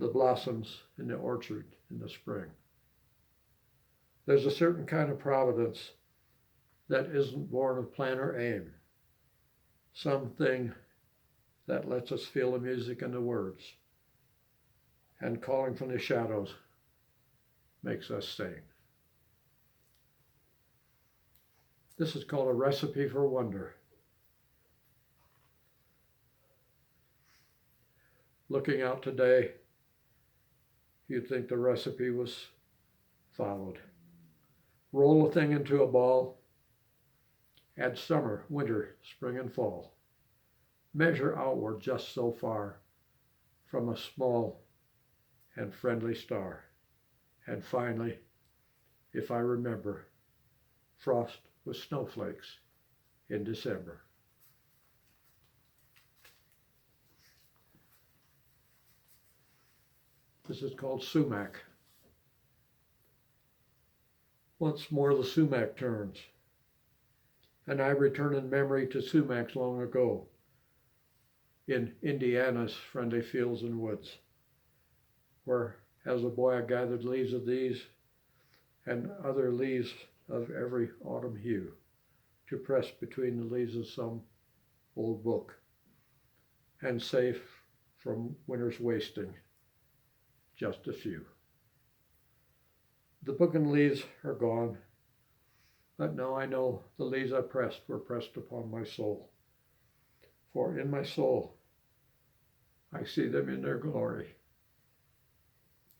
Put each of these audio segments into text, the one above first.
the blossoms in the orchard in the spring. There's a certain kind of providence that isn't born of plan or aim, something that lets us feel the music and the words, and calling from the shadows makes us sing. This is called A Recipe for Wonder. Looking out today, you'd think the recipe was followed. Roll a thing into a ball, add summer, winter, spring, and fall. Measure outward just so far from a small and friendly star. And finally, if I remember, frost with snowflakes in December. This is called sumac. Once more the sumac turns, and I return in memory to sumacs long ago in Indiana's friendly fields and woods, where as a boy I gathered leaves of these and other leaves of every autumn hue to press between the leaves of some old book, and safe from winter's wasting, just a few. The book and leaves are gone, but now I know the leaves I pressed were pressed upon my soul. For in my soul, I see them in their glory.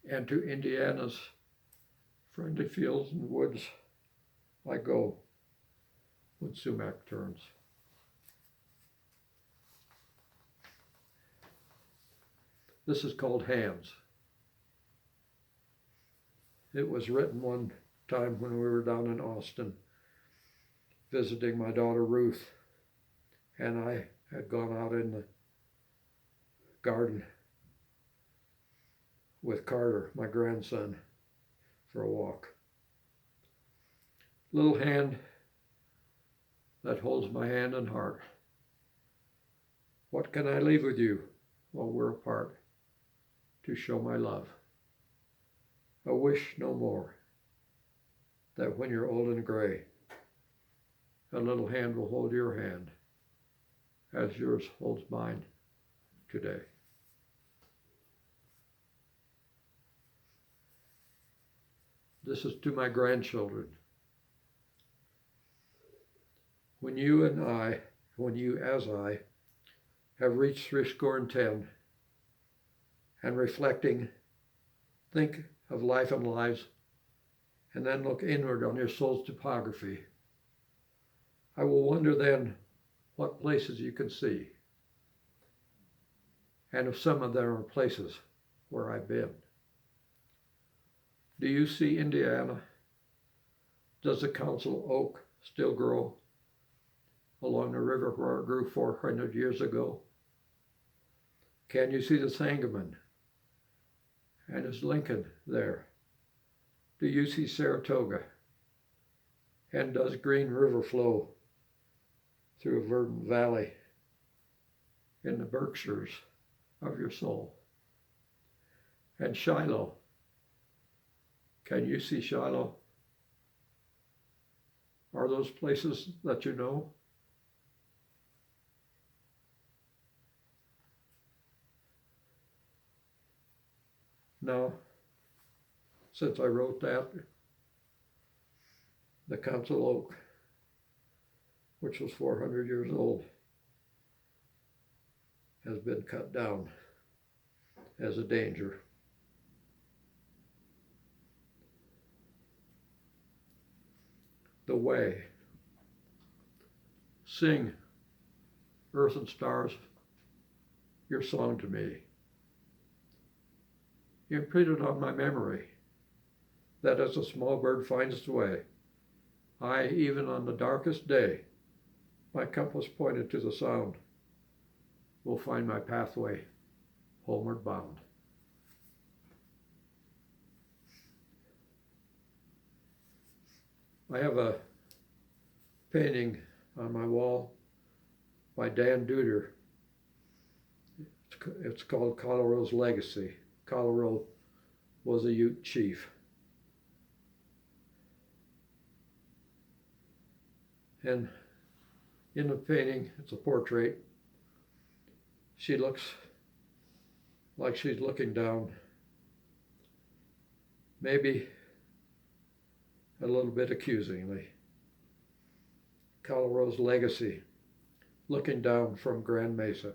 And to Indiana's friendly fields and woods I go when sumac turns. This is called Hands. It was written one time when we were down in Austin visiting my daughter Ruth, and I had gone out in the garden with Carter, my grandson, for a walk. Little hand that holds my hand and heart. What can I leave with you while we're apart to show my love? A wish no more, that when you're old and gray, a little hand will hold your hand as yours holds mine today. This is to my grandchildren. When you as I, have reached 70, and reflecting, think of life and lives, and then look inward on your soul's topography, I will wonder then what places you can see, and if some of them are places where I've been. Do you see Indiana? Does the council oak still grow along the river where it grew 400 years ago? Can you see the Sangamon? And is Lincoln there? Do you see Saratoga? And does Green River flow through a verdant valley in the Berkshires of your soul? And Shiloh, can you see Shiloh? Are those places that you know? Now, since I wrote that, the council oak, which was 400 years old, has been cut down as a danger. The way. Sing, earth and stars, your song to me. Imprinted on my memory that as a small bird finds its way, I, even on the darkest day, my compass pointed to the sound, will find my pathway homeward bound. I have a painting on my wall by Dan Duder. It's called Colorado's Legacy, Colorado was a Ute chief. And in the painting, it's a portrait, she looks like she's looking down, maybe a little bit accusingly. Colorado's legacy, looking down from Grand Mesa.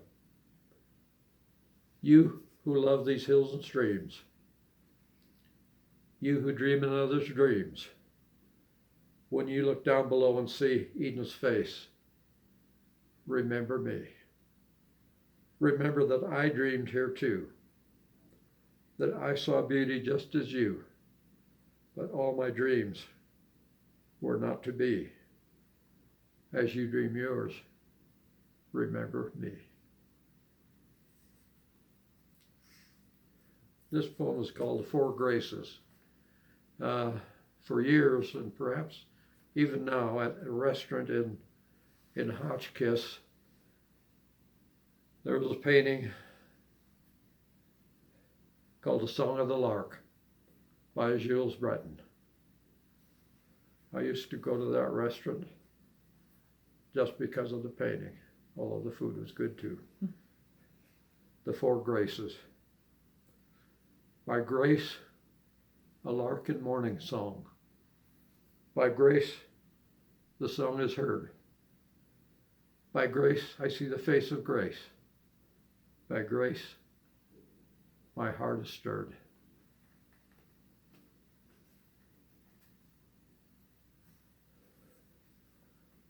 You who love these hills and streams, you who dream in others' dreams, when you look down below and see Eden's face, remember me. Remember that I dreamed here too, that I saw beauty just as you, but all my dreams were not to be. As you dream yours, remember me. This poem is called The Four Graces. For years, and perhaps even now, at a restaurant in Hotchkiss, there was a painting called The Song of the Lark by Jules Breton. I used to go to that restaurant just because of the painting, although the food was good too. The Four Graces. By grace, a lark in morning song. By grace, the song is heard. By grace, I see the face of grace. By grace, my heart is stirred.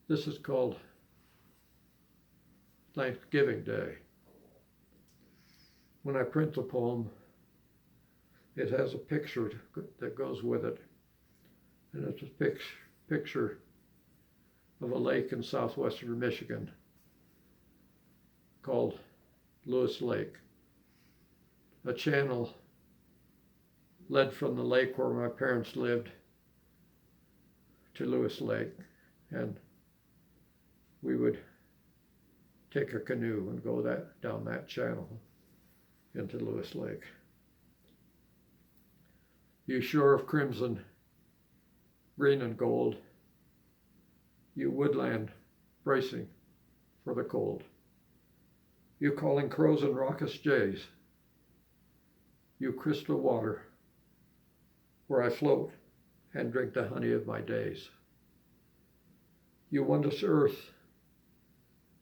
This is called Thanksgiving Day. When I print the poem, it has a picture that goes with it. And it's a picture of a lake in southwestern Michigan called Lewis Lake. A channel led from the lake where my parents lived to Lewis Lake, and we would take a canoe and go down that channel into Lewis Lake. You shore of crimson, green and gold, you woodland bracing for the cold, you calling crows and raucous jays, you crystal water where I float and drink the honey of my days, you wondrous earth,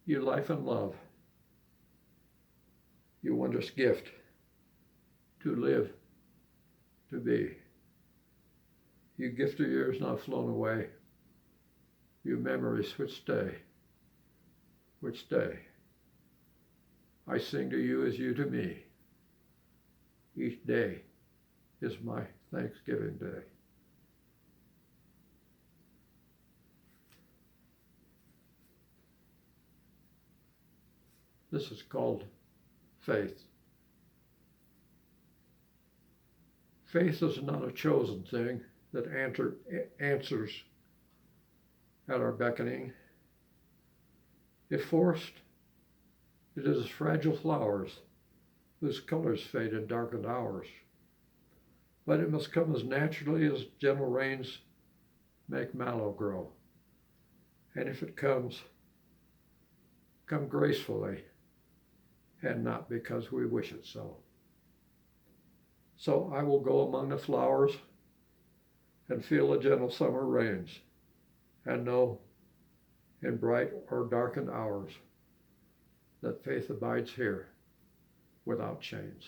you life and love, you wondrous gift to live, to be. You gift of years now flown away, you memories which stay, which stay. I sing to you as you to me. Each day is my Thanksgiving Day. This is called faith. Faith is not a chosen thing that answers at our beckoning. If forced, it is as fragile flowers whose colors fade in darkened hours. But it must come as naturally as gentle rains make mallow grow. And if it comes, come gracefully and not because we wish it so. So I will go among the flowers and feel the gentle summer rains and know in bright or darkened hours that faith abides here without chains.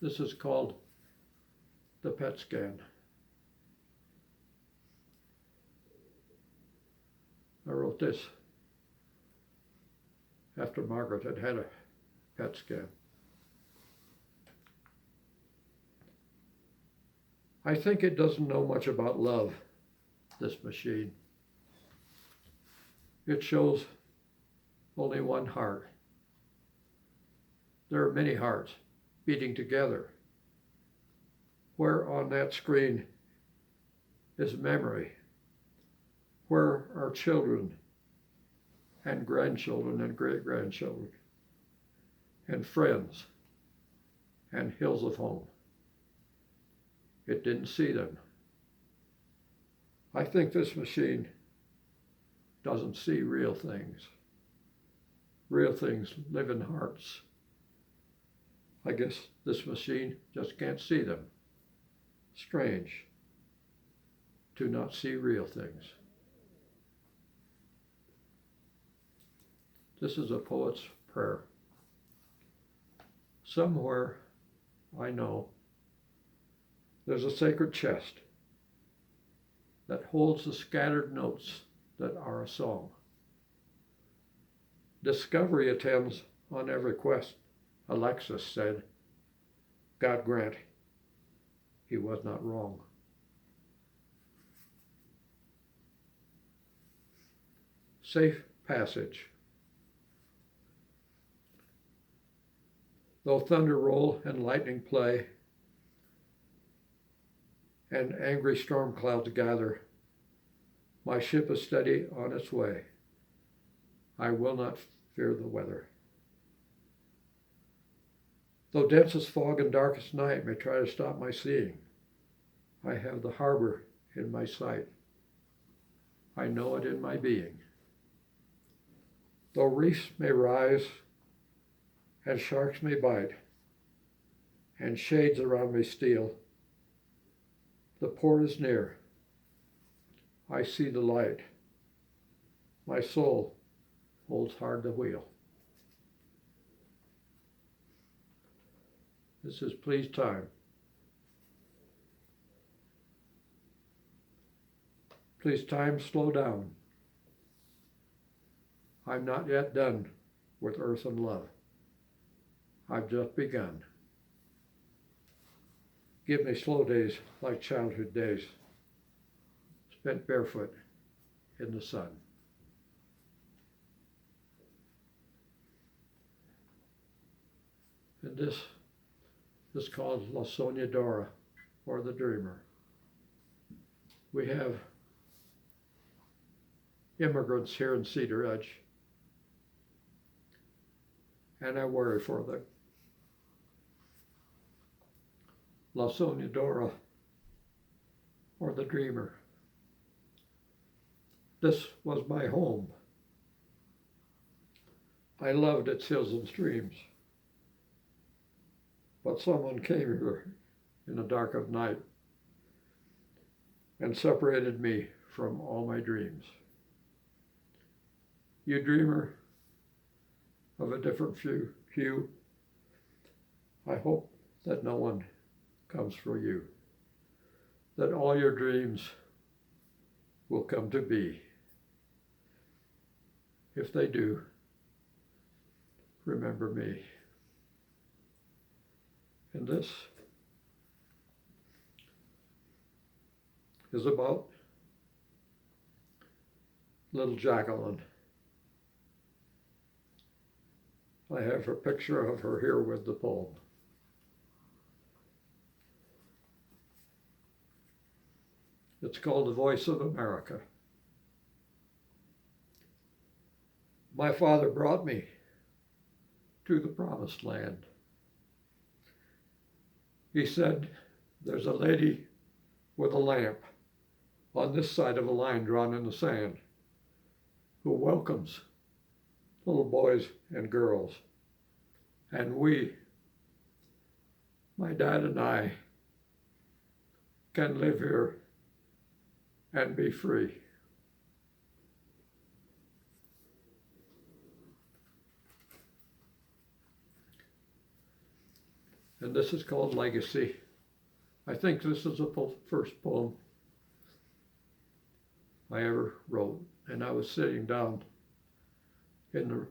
This is called the PET scan. I wrote this after Margaret had had a PET scan. I think it doesn't know much about love, this machine. It shows only one heart. There are many hearts beating together. Where on that screen is memory? Where are children and grandchildren and great-grandchildren? and friends and hills of home. It didn't see them. I think this machine doesn't see real things. Real things live in hearts. I guess this machine just can't see them. Strange to not see real things. This is a poet's prayer. Somewhere, I know, there's a sacred chest that holds the scattered notes that are a song. Discovery attends on every quest, Alexis said. God grant he was not wrong. Safe passage. Though thunder roll and lightning play, and angry storm clouds gather, my ship is steady on its way. I will not fear the weather. Though densest fog and darkest night may try to stop my seeing, I have the harbor in my sight. I know it in my being. Though reefs may rise and sharks may bite, and shades around me steal, the port is near. I see the light. My soul holds hard the wheel. This is Please Time. Please time, slow down. I'm not yet done with earth and love. I've just begun. Give me slow days like childhood days, spent barefoot in the sun. And this is called La Soñadora, or the Dreamer. We have immigrants here in Cedar Edge, and I worry for them. La Soñadora, or the Dreamer. This was my home. I loved its hills and streams. But someone came here in the dark of night and separated me from all my dreams. You dreamer of a different hue, I hope that no one comes for you, that all your dreams will come to be. If they do, remember me. And this is about little Jacqueline. I have a picture of her here with the poem. It's called The Voice of America. My father brought me to the promised land. He said, there's a lady with a lamp on this side of a line drawn in the sand who welcomes little boys and girls. And we, my dad and I, can live here and be free. And this is called Legacy. I think this is the first poem I ever wrote. And I was sitting down in the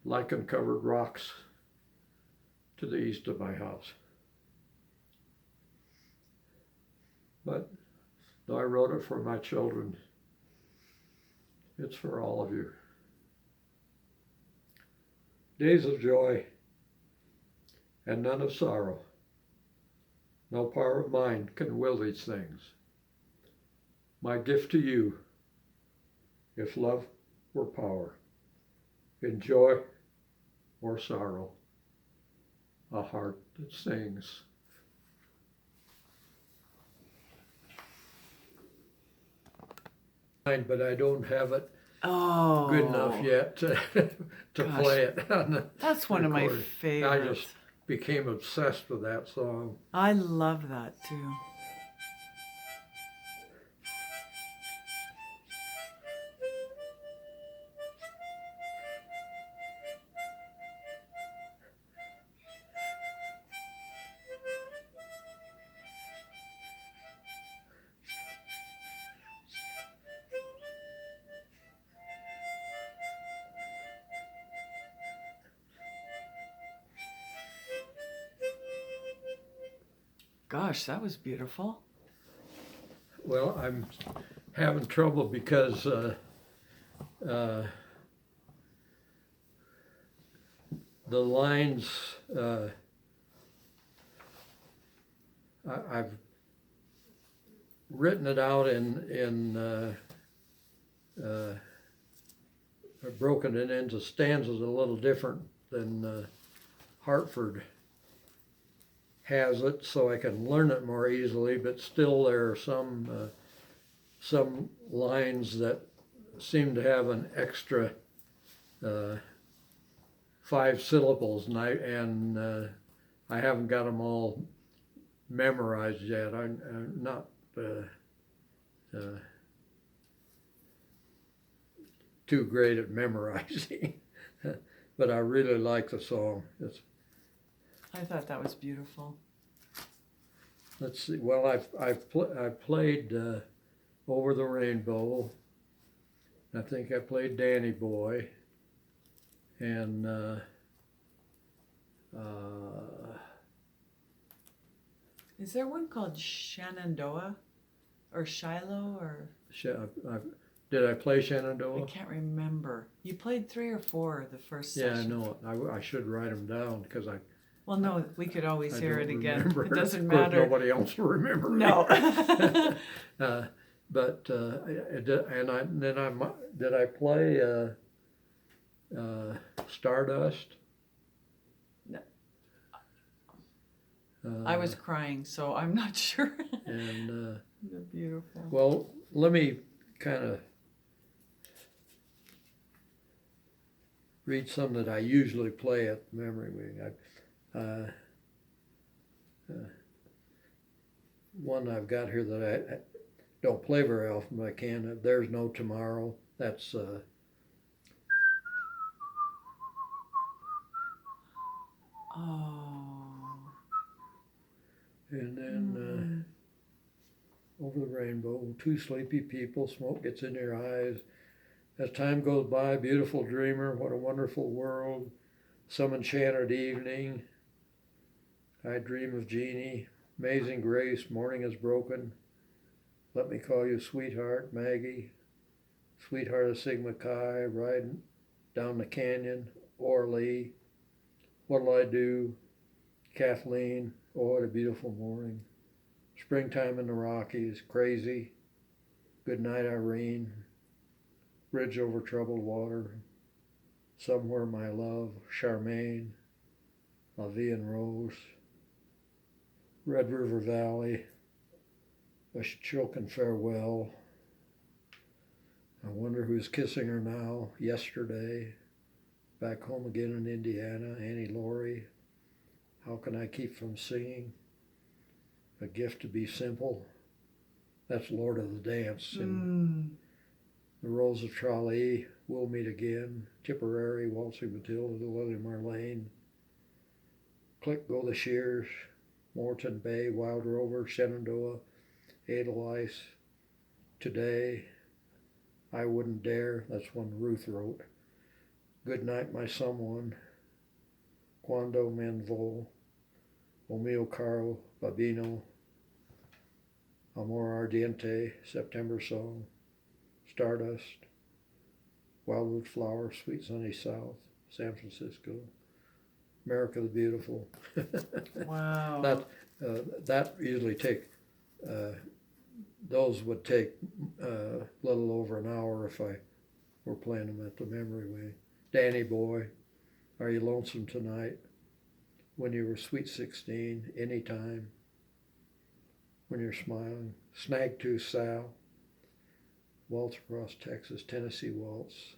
lichen-covered rocks to the east of my house. But though I wrote it for my children, it's for all of you. Days of joy and none of sorrow. No power of mine can will these things. My gift to you, if love were power, in joy or sorrow, a heart that sings. But I don't have it good enough yet to Gosh, play it on the that's one of my recording. I favorites. just became obsessed with that song. I love that too. Gosh, that was beautiful. Well, I'm having trouble because the lines, I've written it out I've broken it into stanzas a little different than Hartford has it, so I can learn it more easily, but still there are some lines that seem to have an extra 5 syllables, and I haven't got them all memorized yet. I'm not too great at memorizing, but I really like the song. I thought that was beautiful. Let's see. Well, I've played Over the Rainbow. I think I played Danny Boy, and Is there one called Shenandoah or Shiloh or? did I play I Shenandoah? can't remember. You played 3 or 4 the first Yeah, session. I know it. I should write them down because Well, no, we could always I hear don't it again. remember. It doesn't Of course, matter. nobody else will remember. No. But did I play Stardust? No. I was crying, so I'm not sure. And They're beautiful. well, let me kind of read some that I usually play at the Memory Wing. One I've got here that I don't play very often, but I can. There's No Tomorrow. That's Oh. and then Over the Rainbow. 2 sleepy people, smoke gets in their eyes. As time goes by, beautiful dreamer, what a wonderful world. Some enchanted evening. I dream of Jeannie. Amazing grace, morning is broken. Let me call you sweetheart, Maggie. Sweetheart of Sigma Chi, riding down the canyon. Orly. What'll I do? Kathleen. Oh, what a beautiful morning. Springtime in the Rockies. Crazy. Good night, Irene. Bridge over troubled water. Somewhere, my love. Charmaine. La Vie en Rose. Red River Valley. A choking farewell. I wonder who's kissing her now. Yesterday. Back home again in Indiana. Annie Laurie. How can I keep from singing? A gift to be simple. That's Lord of the Dance. And the Rose of Tralee. We'll meet again. Tipperary. Waltzing Matilda. The Lily Marlene. Click go the Shears. Moreton Bay. Wild Rover. Shenandoah. Edelweiss. Today. I Wouldn't Dare. That's one Ruth wrote. Good Night, My Someone. Quando Manvol. O mio caro Babino. Amor Ardiente. September Song. Stardust. Wildwood Flower. Sweet Sunny South. San Francisco. America the Beautiful. Wow. That usually take, those would take a little over an hour if I were playing them at the Memory Wing. Danny Boy. Are you lonesome tonight? When you were sweet 16, anytime. When you're smiling. Snag Tooth Sal. Waltz Across Texas, Tennessee Waltz.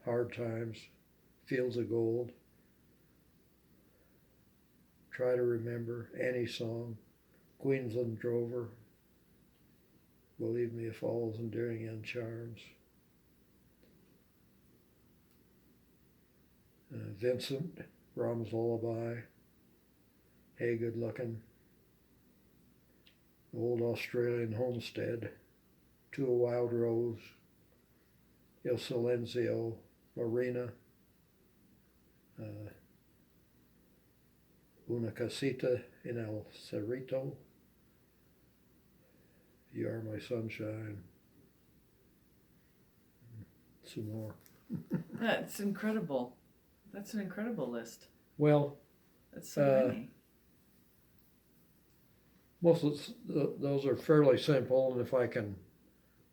Hard Times. Fields of Gold. Try to Remember. Annie Song. Queensland Drover. Believe Me If All's Enduring End Charms. Vincent, Brahms Lullaby, Hey Good Lookin', Old Australian Homestead, To a Wild Rose, Il Silenzio, Marina, Una Casita in El Cerrito, You Are My Sunshine, some more. That's incredible. That's an incredible list. Well, That's so many. most of those are fairly simple, and if I can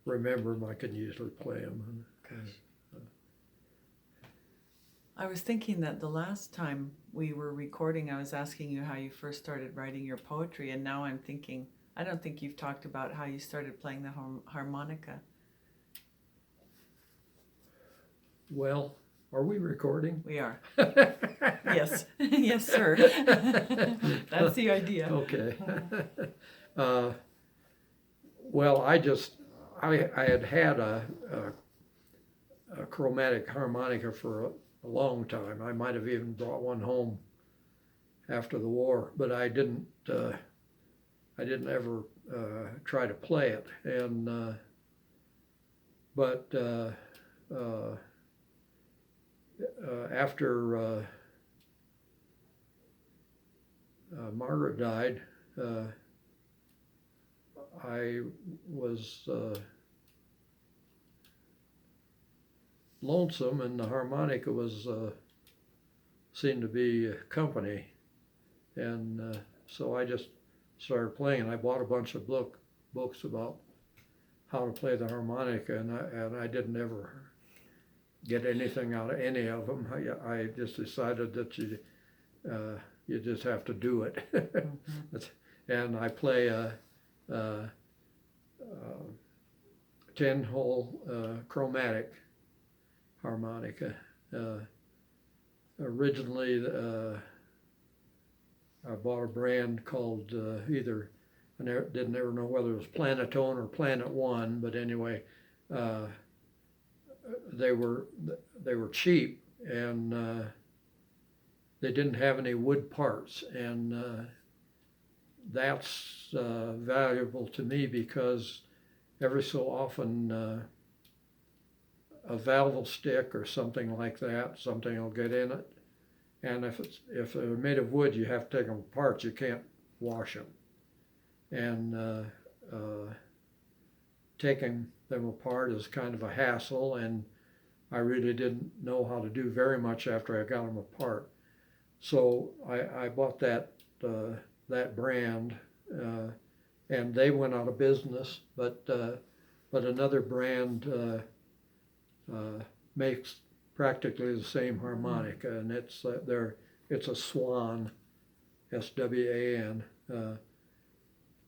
remember them, I can usually play them. I was thinking that the last time we were recording, I was asking you how you first started writing your poetry, and now I'm thinking, I don't think you've talked about how you started playing the harmonica. Well, are we recording? We are. Yes. Yes, sir. That's the idea. Okay. Well, I had a chromatic harmonica for a long time. I might have even brought one home after the war, but I didn't ever try to play it. And after Margaret died, I was lonesome, and the harmonica seemed to be company, and so I just started playing. And I bought a bunch of books about how to play the harmonica, and I didn't ever get anything out of any of them. I just decided that you just have to do it. Mm-hmm. And I play a 10-hole chromatic harmonica. Originally, I bought a brand called I didn't ever know whether it was Planetone or Planet One, but anyway, they were cheap, and they didn't have any wood parts, and that's valuable to me because every so often a valve will stick or something like that. Something will get in it, and if they're made of wood, you have to take them apart. You can't wash them, and taking them apart is kind of a hassle, and I really didn't know how to do very much after I got them apart. So I bought that brand, and they went out of business. But another brand makes practically the same harmonica, and it's a Swan, SWAN,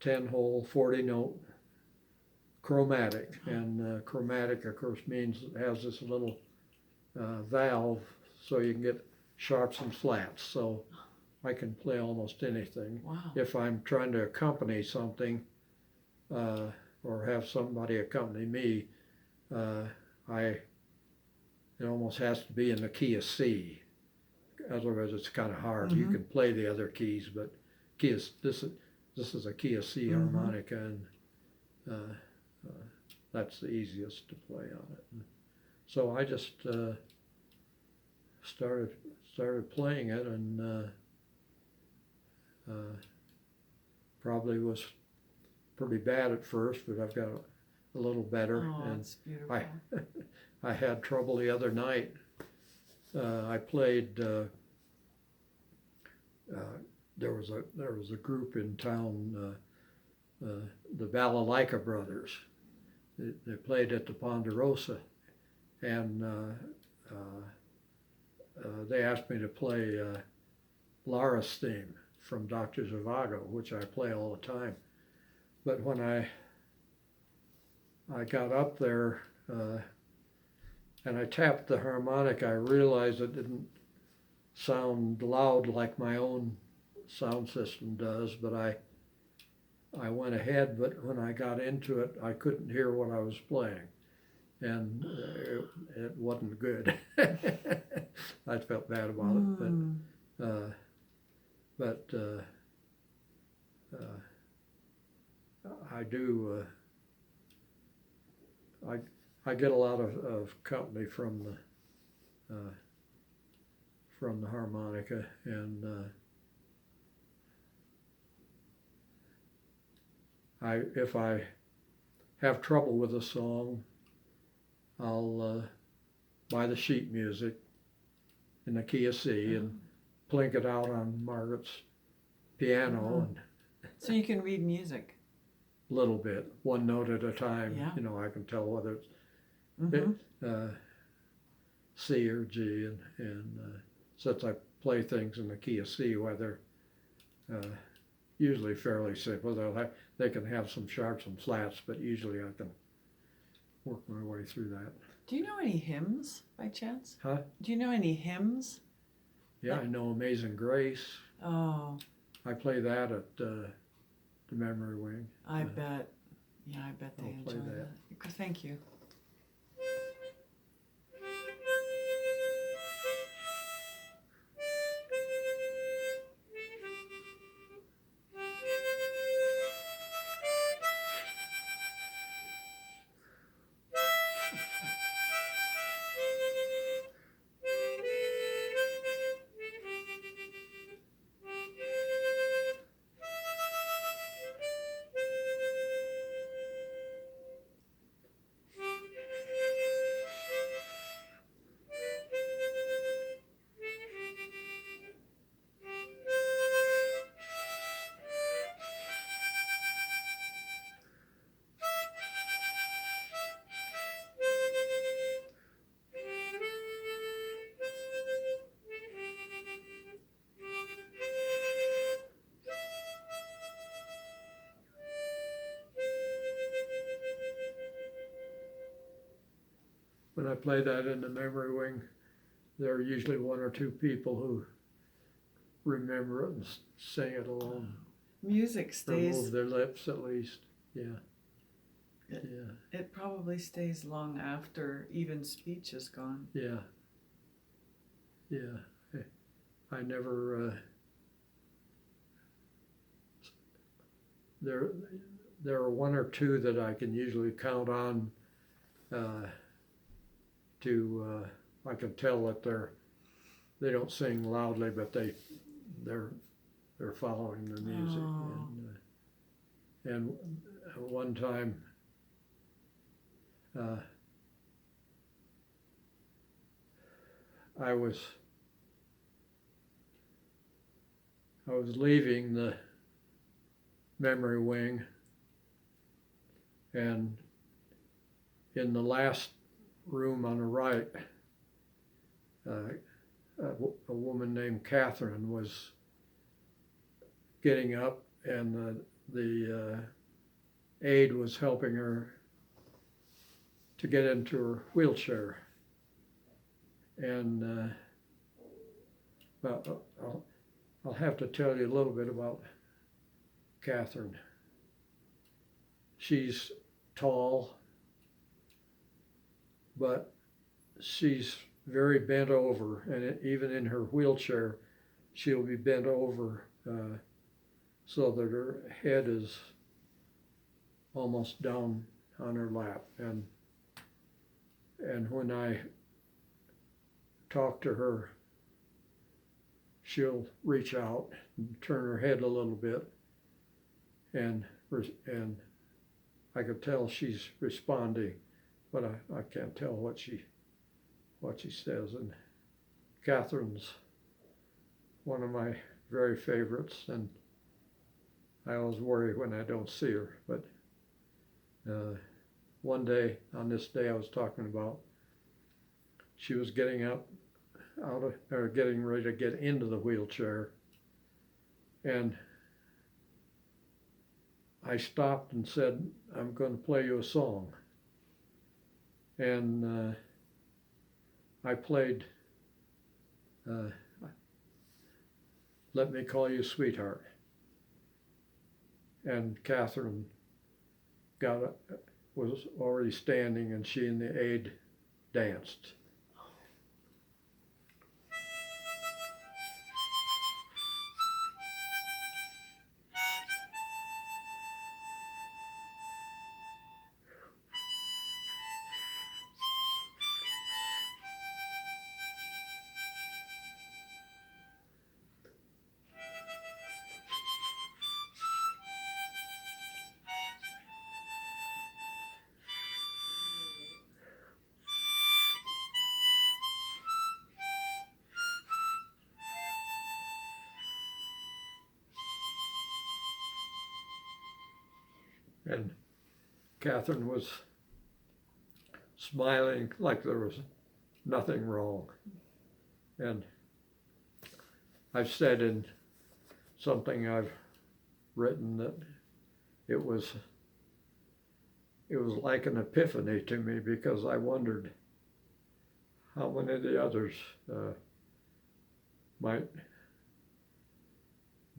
10-hole, 40-note chromatic, and chromatic, of course, means it has this little valve, so you can get sharps and flats. So I can play almost anything. Wow. If I'm trying to accompany something, or have somebody accompany me, it almost has to be in the key of C. Otherwise, it's kind of hard. Mm-hmm. You can play the other keys, but this is a key of C mm-hmm. harmonica, and that's the easiest to play on it. And so I just started playing it, and probably was pretty bad at first, but I've got a little better. Oh, and that's beautiful. I had trouble the other night. I played. There was a group in town, the Balalaika Brothers. They played at the Ponderosa, and they asked me to play Lara's theme from Dr. Zhivago, which I play all the time. But when I got up there and I tapped the harmonica, I realized it didn't sound loud like my own sound system does, but I went ahead, but when I got into it, I couldn't hear what I was playing, and it wasn't good. I felt bad about it, but I do. I get a lot of company from the harmonica, and if I have trouble with a song, I'll buy the sheet music in the key of C and plink it out on Margaret's piano, and so you can read music a little bit, one note at a time. Yeah. You know, I can tell whether it's C or G, and since I play things in the key of C, whether usually fairly simple, they can have some sharps and flats, but usually I can work my way through that. Do you know any hymns by chance? Huh? Do you know any hymns? Yeah, I know Amazing Grace. Oh, I play that at the memory wing. I bet. Yeah, I bet they I'll play enjoy that. that. Thank you. When I play that in the memory wing, there are usually one or two people who remember it and sing it along. Music stays. Or move their lips at least. Yeah. It- Yeah. It probably stays long after even speech is gone. Yeah. Yeah. I never. There are one or two that I can usually count on. I can tell that they don't sing loudly, but they're following the music. Oh. And one time, I was leaving the memory wing, and in the last room on the right, a woman named Catherine was getting up, and the aide was helping her to get into her wheelchair. And I'll have to tell you a little bit about Catherine. She's tall, but she's very bent over, and even in her wheelchair, she'll be bent over so that her head is almost down on her lap. And when I talk to her, she'll reach out and turn her head a little bit, and I could tell she's responding, but I can't tell what she says. And Catherine's one of my very favorites, and I always worry when I don't see her. But one day, on this day I was talking about, she was getting up out of, or getting ready to get into the wheelchair, and I stopped and said, I'm going to play you a song. And I played Let Me Call You Sweetheart. And Catherine was already standing, and she and the aide danced. And Catherine was smiling like there was nothing wrong. And I've said in something I've written that it was like an epiphany to me, because I wondered how many of the others might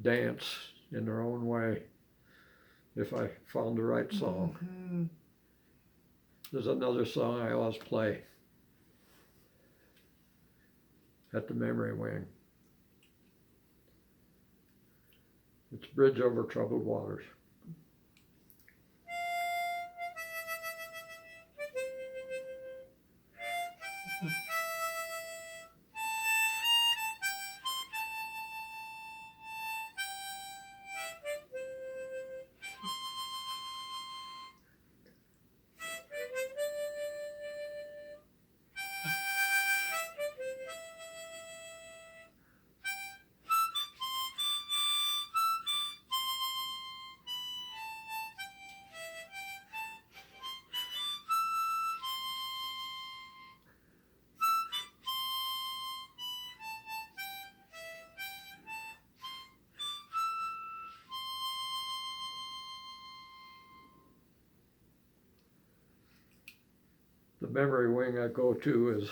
dance in their own way if I found the right song. Mm-hmm. There's another song I always play at the memory wing. It's Bridge Over Troubled Waters. The memory wing I go to is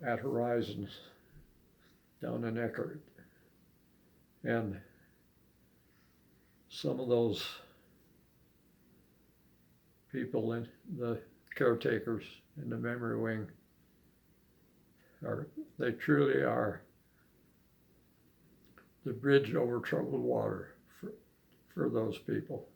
at Horizons down in Eckerd. And some of those people, in the caretakers in the memory wing, they truly are the bridge over troubled water for those people.